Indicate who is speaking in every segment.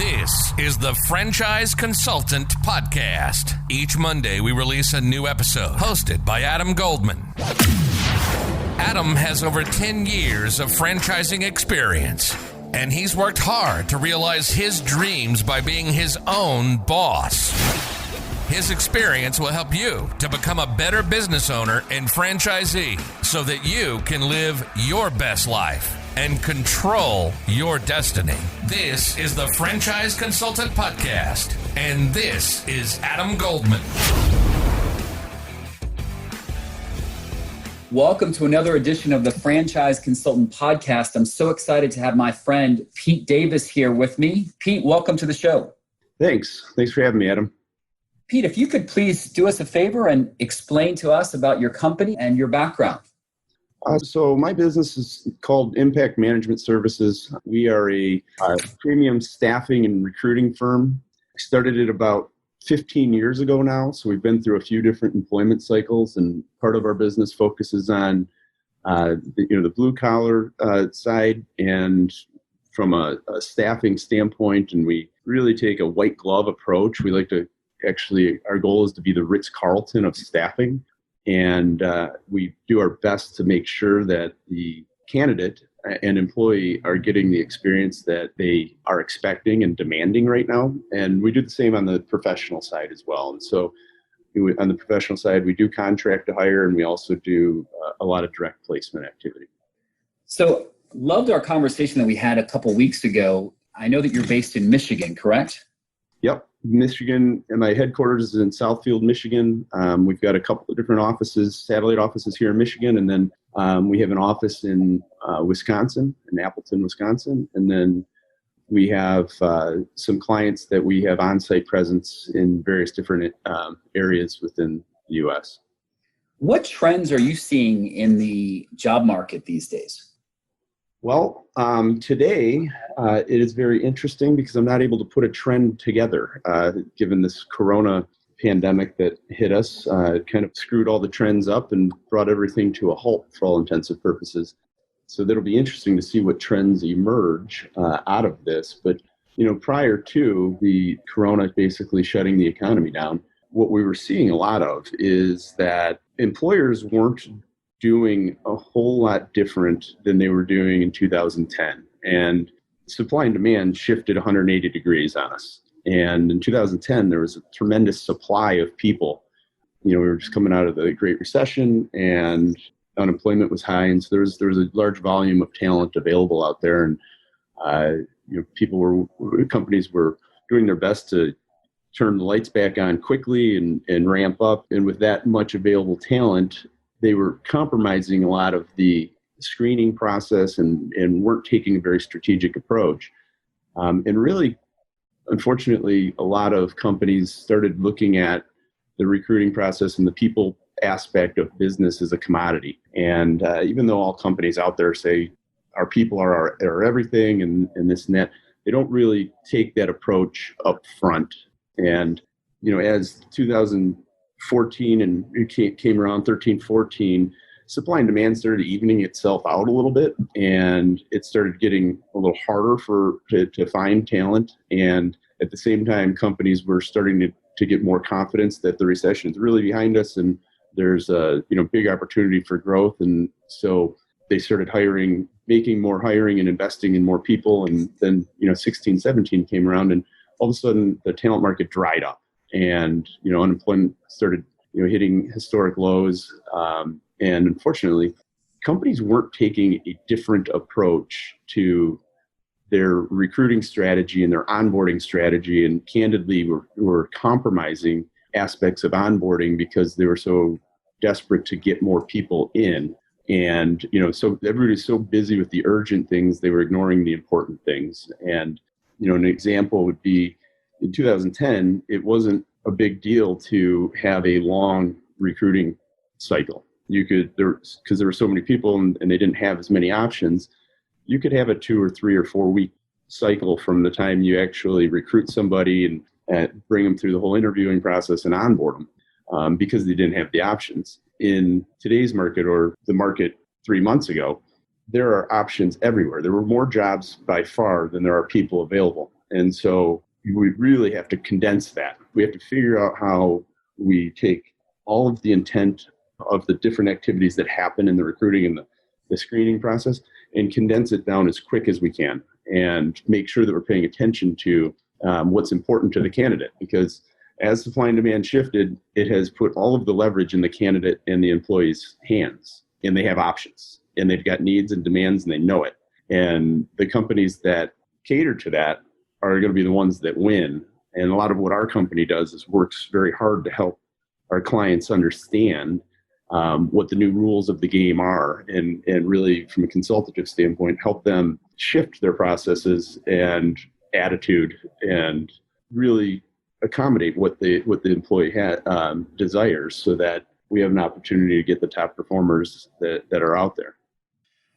Speaker 1: This is the Franchise Consultant Podcast. Each Monday, we release a new episode hosted by Adam Goldman. Adam has over 10 years of franchising experience, and he's worked hard to realize his dreams by being his own boss. His experience will help you to become a better business owner and franchisee so that you can live your best life and control your destiny. This is the Franchise Consultant Podcast, and this is Adam Goldman.
Speaker 2: Welcome to another edition of the Franchise Consultant Podcast. I'm so excited to have my friend Pete Davis here with me. Pete, welcome to the show.
Speaker 3: Thanks for having me, Adam.
Speaker 2: Pete, if you could please do us a favor and explain to us about your company and your background.
Speaker 3: So my business is called Impact Management Services. We are a premium staffing and recruiting firm. We started it about 15 years ago now, so we've been through a few different employment cycles, and part of our business focuses on the blue collar side and from a staffing standpoint, and we really take a white glove approach. We like to our goal is to be the Ritz-Carlton of staffing. And we do our best to make sure that the candidate and employee are getting the experience that they are expecting and demanding right now. And we do the same on the professional side as well. And so on the professional side, we do contract to hire, and we also do a lot of direct placement activity.
Speaker 2: So loved our conversation that we had a couple weeks ago. I know that you're based in Michigan, correct?
Speaker 3: Yep. Michigan, and my headquarters is in Southfield, Michigan. We've got a couple of different offices, satellite offices here in Michigan, and then we have an office in Wisconsin, in Appleton, Wisconsin, and then we have some clients that we have on-site presence in various different areas within the U.S.
Speaker 2: What trends are you seeing in the job market these days?
Speaker 3: Well, today it is very interesting because I'm not able to put a trend together given this corona pandemic that hit us. It kind of screwed all the trends up and brought everything to a halt for all intensive purposes. So that'll be interesting to see what trends emerge out of this. But, prior to the corona basically shutting the economy down, what we were seeing a lot of is that employers weren't doing a whole lot different than they were doing in 2010. And supply and demand shifted 180 degrees on us. And in 2010, there was a tremendous supply of people. We were just coming out of the Great Recession and unemployment was high. And so there was a large volume of talent available out there. And, companies were doing their best to turn the lights back on quickly and ramp up. And with that much available talent, they were compromising a lot of the screening process and weren't taking a very strategic approach. And really, unfortunately, a lot of companies started looking at the recruiting process and the people aspect of business as a commodity. And even though all companies out there say our people are everything and this and that, they don't really take that approach up front. And, as 2014 and it came around 13, 14, supply and demand started evening itself out a little bit, and it started getting a little harder to find talent. And at the same time, companies were starting to get more confidence that the recession is really behind us and there's a big opportunity for growth. And so they started making more hiring and investing in more people. And then 16, 17 came around, and all of a sudden the talent market dried up. And, unemployment started, hitting historic lows. And unfortunately, companies weren't taking a different approach to their recruiting strategy and their onboarding strategy. And candidly, were compromising aspects of onboarding because they were so desperate to get more people in. And, so everybody's so busy with the urgent things, they were ignoring the important things. And, an example would be, in 2010, it wasn't a big deal to have a long recruiting cycle. Because there were so many people and they didn't have as many options, you could have a 2 or 3 or 4 week cycle from the time you actually recruit somebody and bring them through the whole interviewing process and onboard them because they didn't have the options. In today's market or the market 3 months ago, there are options everywhere. There were more jobs by far than there are people available. And so we really have to condense that. We have to figure out how we take all of the intent of the different activities that happen in the recruiting and the screening process and condense it down as quick as we can and make sure that we're paying attention to what's important to the candidate. Because as supply and demand shifted, it has put all of the leverage in the candidate and the employee's hands, and they have options, and they've got needs and demands, and they know it. And the companies that cater to that are going to be the ones that win. And a lot of what our company does is works very hard to help our clients understand what the new rules of the game are, and really, from a consultative standpoint, help them shift their processes and attitude and really accommodate what the employee desires, so that we have an opportunity to get the top performers that are out there.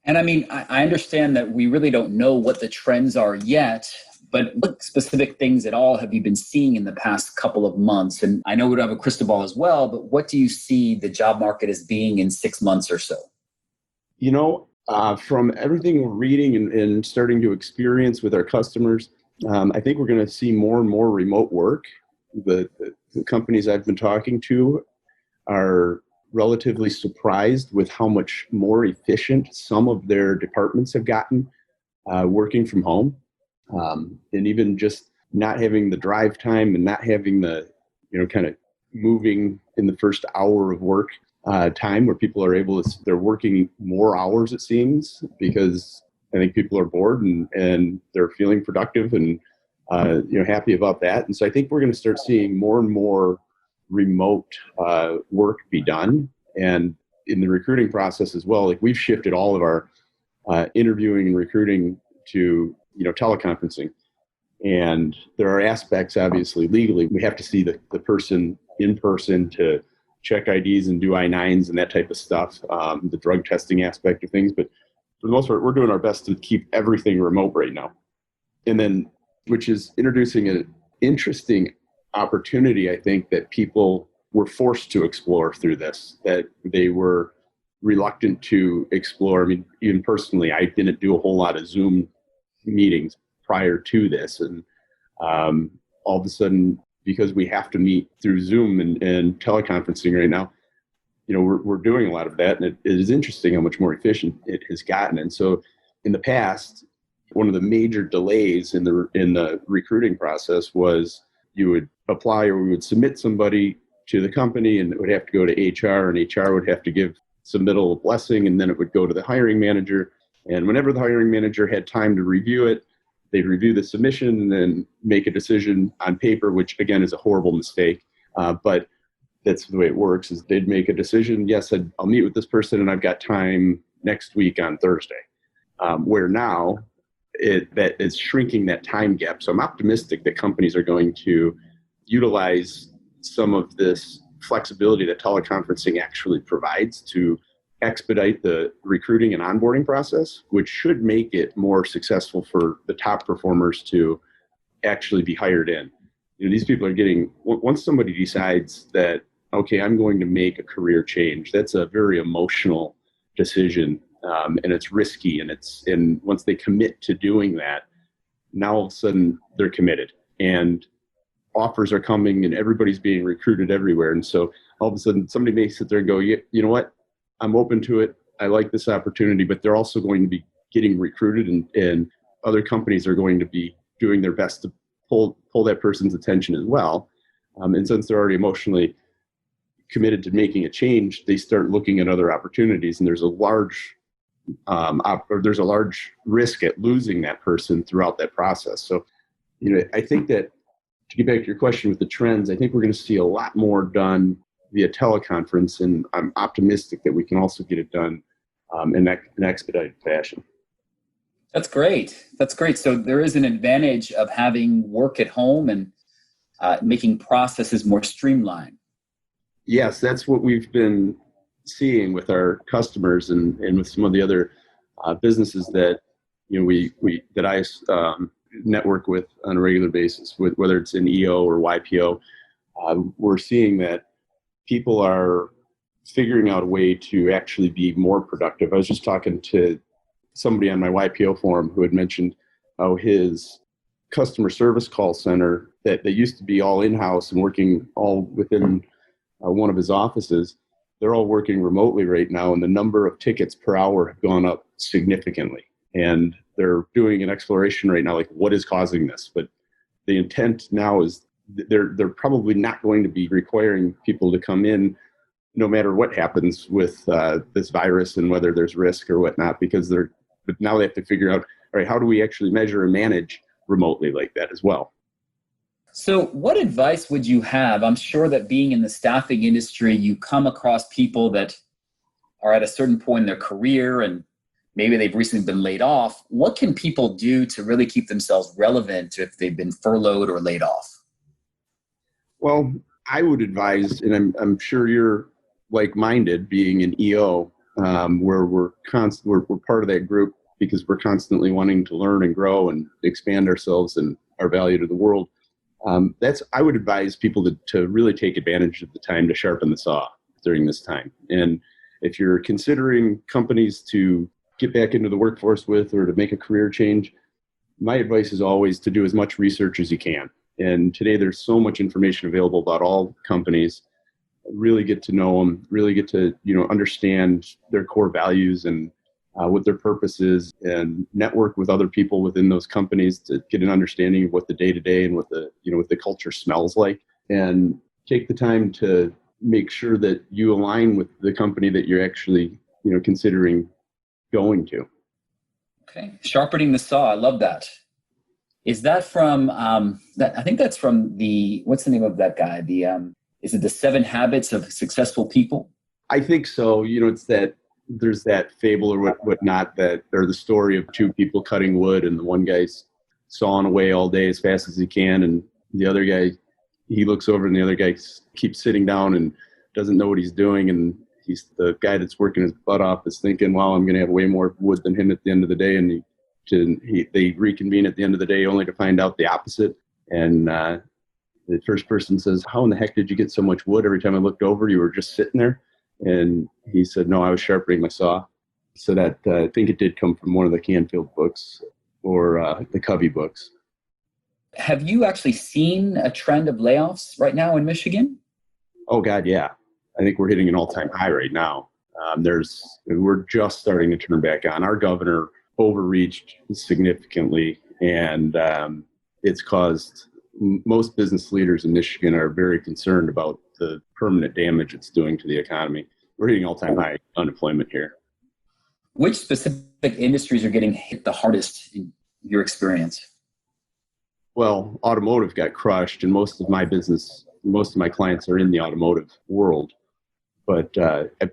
Speaker 2: And I mean, I understand that we really don't know what the trends are yet, but what specific things at all have you been seeing in the past couple of months? And I know we don't have a crystal ball as well, but what do you see the job market as being in 6 months or so?
Speaker 3: You know, from everything we're reading and starting to experience with our customers, I think we're going to see more and more remote work. The companies I've been talking to are relatively surprised with how much more efficient some of their departments have gotten working from home. And even just not having the drive time and not having the, kind of moving in the first hour of work time where people are they're working more hours, it seems, because I think people are bored and they're feeling productive and, happy about that. And so I think we're going to start seeing more and more remote work be done. And in the recruiting process as well, like we've shifted all of our interviewing and recruiting to, teleconferencing. And there are aspects, obviously, legally, we have to see the person in person to check IDs and do I-9s and that type of stuff, the drug testing aspect of things. But for the most part, we're doing our best to keep everything remote right now. And then, which is introducing an interesting opportunity, I think, that people were forced to explore through this, that they were reluctant to explore. I mean, even personally, I didn't do a whole lot of Zoom meetings prior to this. And all of a sudden, because we have to meet through Zoom and teleconferencing right now, we're doing a lot of that. And it is interesting how much more efficient it has gotten. And so in the past, one of the major delays in the recruiting process was you would apply, or we would submit somebody to the company, and it would have to go to HR, and HR would have to give submittal a blessing, and then it would go to the hiring manager. And whenever the hiring manager had time to review it, they'd review the submission and then make a decision on paper, which again is a horrible mistake. But that's the way it works, is they'd make a decision. Yes, I'll meet with this person and I've got time next week on Thursday. Where now that is shrinking that time gap. So I'm optimistic that companies are going to utilize some of this flexibility that teleconferencing actually provides to expedite the recruiting and onboarding process, which should make it more successful for the top performers to actually be hired in. These people are once somebody decides that, okay, I'm going to make a career change, that's a very emotional decision, and it's risky, and once they commit to doing that, now all of a sudden they're committed, and offers are coming and everybody's being recruited everywhere. And so all of a sudden somebody may sit there and go, you know what? I'm open to it. I like this opportunity, but they're also going to be getting recruited, and other companies are going to be doing their best to pull that person's attention as well. And since they're already emotionally committed to making a change, they start looking at other opportunities, and there's a large risk at losing that person throughout that process. So, I think that, to get back to your question with the trends, I think we're going to see a lot more done via teleconference, and I'm optimistic that we can also get it done in an expedited fashion.
Speaker 2: That's great. That's great. So there is an advantage of having work at home and making processes more streamlined.
Speaker 3: Yes, that's what we've been seeing with our customers and with some of the other businesses that that I network with on a regular basis, whether it's in EO or YPO. We're seeing that people are figuring out a way to actually be more productive. I was just talking to somebody on my YPO forum who had mentioned how his customer service call center that used to be all in-house and working all within one of his offices. They're all working remotely right now, and the number of tickets per hour have gone up significantly. And they're doing an exploration right now, like what is causing this? But the intent now is they're probably not going to be requiring people to come in no matter what happens with this virus and whether there's risk or whatnot, because but now they have to figure out, all right, how do we actually measure and manage remotely like that as well?
Speaker 2: So what advice would you have? I'm sure that being in the staffing industry, you come across people that are at a certain point in their career and maybe they've recently been laid off. What can people do to really keep themselves relevant if they've been furloughed or laid off?
Speaker 3: Well, I would advise, and I'm sure you're like-minded, being an EO, where we're part of that group because we're constantly wanting to learn and grow and expand ourselves and our value to the world. I would advise people to really take advantage of the time to sharpen the saw during this time. And if you're considering companies to get back into the workforce with or to make a career change, my advice is always to do as much research as you can. And today there's so much information available about all companies. Really get to know them, really get to understand their core values and what their purpose is, and network with other people within those companies to get an understanding of what the day-to-day and what the culture smells like, and take the time to make sure that you align with the company that you're actually considering going to.
Speaker 2: Okay, sharpening the saw. I love that. Is that from that? I think that's from what's the name of that guy? Is it the 7 Habits of Successful People? I
Speaker 3: think so. It's that there's that fable or whatnot or the story of 2 people cutting wood, and the one guy's sawing away all day as fast as he can, and the other guy, he looks over and the other guy keeps sitting down and doesn't know what he's doing, and he's the guy that's working his butt off is thinking, wow, I'm going to have way more wood than him at the end of the day, and they reconvene at the end of the day only to find out the opposite. And the first person says, how in the heck did you get so much wood? Every time I looked over, you were just sitting there. And he said, no, I was sharpening my saw. So that I think it did come from one of the Canfield books or the Covey books.
Speaker 2: Have you actually seen a trend of layoffs right now in Michigan?
Speaker 3: Oh, God, yeah. I think we're hitting an all-time high right now. We're just starting to turn back on. Our governor overreached significantly, and it's caused most business leaders in Michigan are very concerned about the permanent damage it's doing to the economy. We're hitting all-time high unemployment here.
Speaker 2: Which specific industries are getting hit the hardest in your experience?
Speaker 3: Well, automotive got crushed, and most of my clients are in the automotive world. But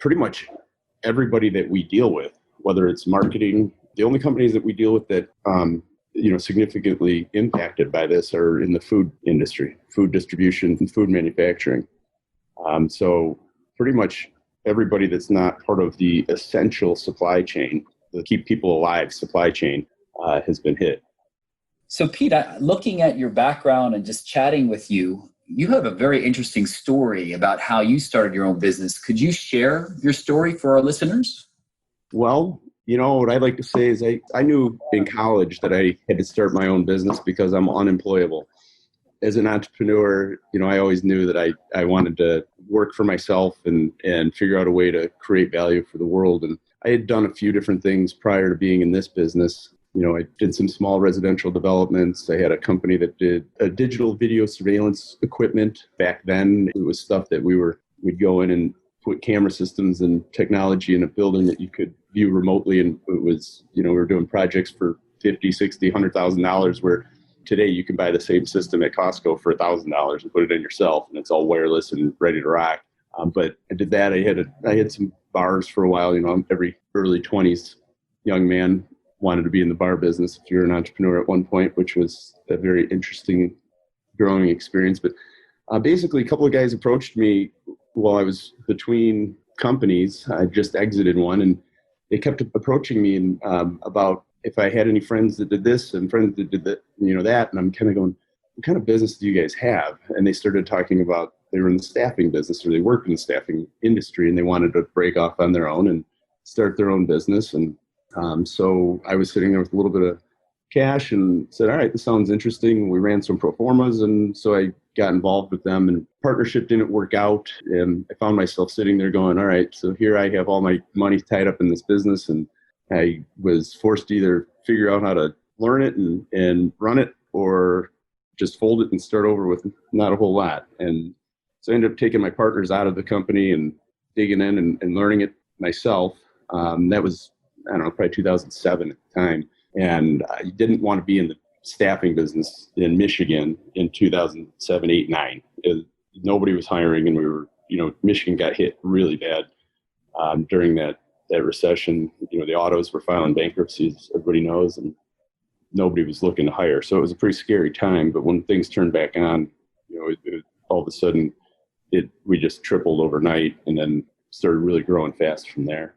Speaker 3: pretty much everybody that we deal with, whether it's marketing, the only companies that we deal with that significantly impacted by this are in the food industry, food distribution and food manufacturing. So pretty much everybody that's not part of the essential supply chain, the keep people alive supply chain, has been hit.
Speaker 2: So Pete, looking at your background and just chatting with you, you have a very interesting story about how you started your own business. Could you share your story for our listeners?
Speaker 3: Well, what I'd like to say is I knew in college that I had to start my own business because I'm unemployable. As an entrepreneur, I always knew that I wanted to work for myself and figure out a way to create value for the world. And I had done a few different things prior to being in this business. I did some small residential developments. I had a company that did a digital video surveillance equipment. Back then, it was stuff that we'd go in and put camera systems and technology in a building that you could view remotely. And it was, we were doing projects for $50,000, $60,000, $100,000, where today you can buy the same system at Costco for $1,000 and put it in yourself, and it's all wireless and ready to rock. But I did that. I had some bars for a while. Every early 20s young man wanted to be in the bar business if you're an entrepreneur at one point, which was a very interesting growing experience. But basically, a couple of guys approached me while I was between companies. I just exited one, and they kept approaching me about if I had any friends that did this and friends that did that, and I'm kind of going, what kind of business do you guys have? And they started talking about they were in the staffing business or they worked in the staffing industry, and they wanted to break off on their own and start their own business. And so I was sitting there with a little bit of cash and said, all right, this sounds interesting. We ran some pro formas, and so I got involved with them, and partnership didn't work out. And I found myself sitting there going, all right, so here I have all my money tied up in this business, and I was forced to either figure out how to learn it and run it, or just fold it and start over with not a whole lot. And so I ended up taking my partners out of the company and digging in and learning it myself. That was, I don't know, probably 2007 at the time. And I didn't want to be in the staffing business in Michigan in 2007, 8, 9. Nobody was hiring, and we were, Michigan got hit really bad during that recession. The autos were filing bankruptcies, everybody knows, and nobody was looking to hire. So it was a pretty scary time. But when things turned back on, all of a sudden, we just tripled overnight, and then started really growing fast from there.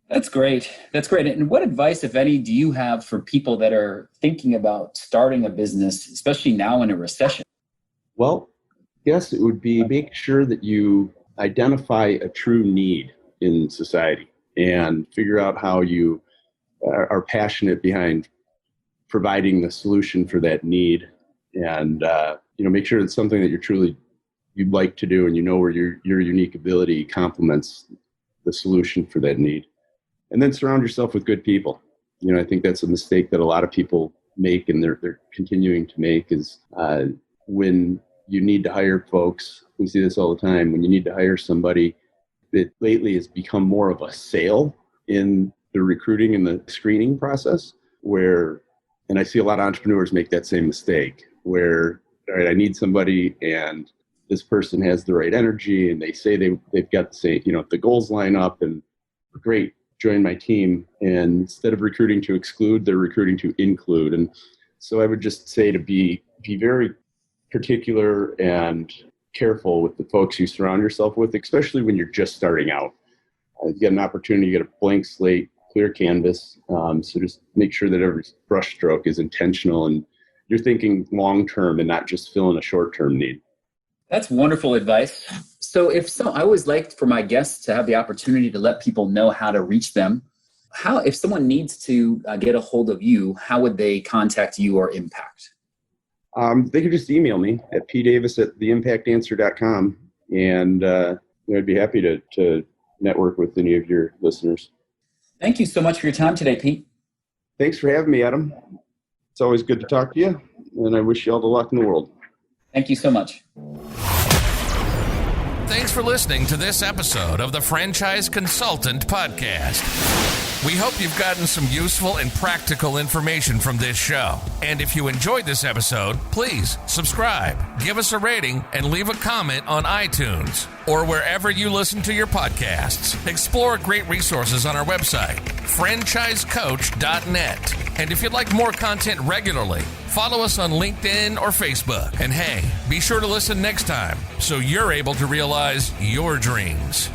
Speaker 2: That's great. That's great. And what advice, if any, do you have for people that are thinking about starting a business, especially now in a recession?
Speaker 3: Well, yes, it would be make sure that you identify a true need in society and figure out how you are passionate behind providing the solution for that need, and make sure it's something that you'd like to do, and where your unique ability complements the solution for that need. And then surround yourself with good people. I think that's a mistake that a lot of people make, and they're continuing to make, is when you need to hire folks. We see this all the time. When you need to hire somebody, it lately has become more of a sale in the recruiting and the screening process, and I see a lot of entrepreneurs make that same mistake, where, all right, I need somebody, and this person has the right energy, and they say they've got the same, the goals line up, and great, join my team. And instead of recruiting to exclude, they're recruiting to include. And so I would just say to be very particular and careful with the folks you surround yourself with, especially when you're just starting out. You get an opportunity, you get a blank slate, clear canvas. So just make sure that every brush stroke is intentional, and you're thinking long-term and not just filling a short-term need.
Speaker 2: That's wonderful advice. So I always like for my guests to have the opportunity to let people know how to reach them. If someone needs to get a hold of you, how would they contact you or Impact?
Speaker 3: They could just email me at pdavis@theimpactanswer.com, and I'd be happy to network with any of your listeners.
Speaker 2: Thank you so much for your time today, Pete.
Speaker 3: Thanks for having me, Adam. It's always good to talk to you, and I wish you all the luck in the world.
Speaker 2: Thank you so much.
Speaker 1: Thanks for listening to this episode of the Franchise Consultant Podcast. We hope you've gotten some useful and practical information from this show. And if you enjoyed this episode, please subscribe, give us a rating, and leave a comment on iTunes or wherever you listen to your podcasts. Explore great resources on our website, franchisecoach.net. And if you'd like more content regularly, follow us on LinkedIn or Facebook. And hey, be sure to listen next time so you're able to realize your dreams.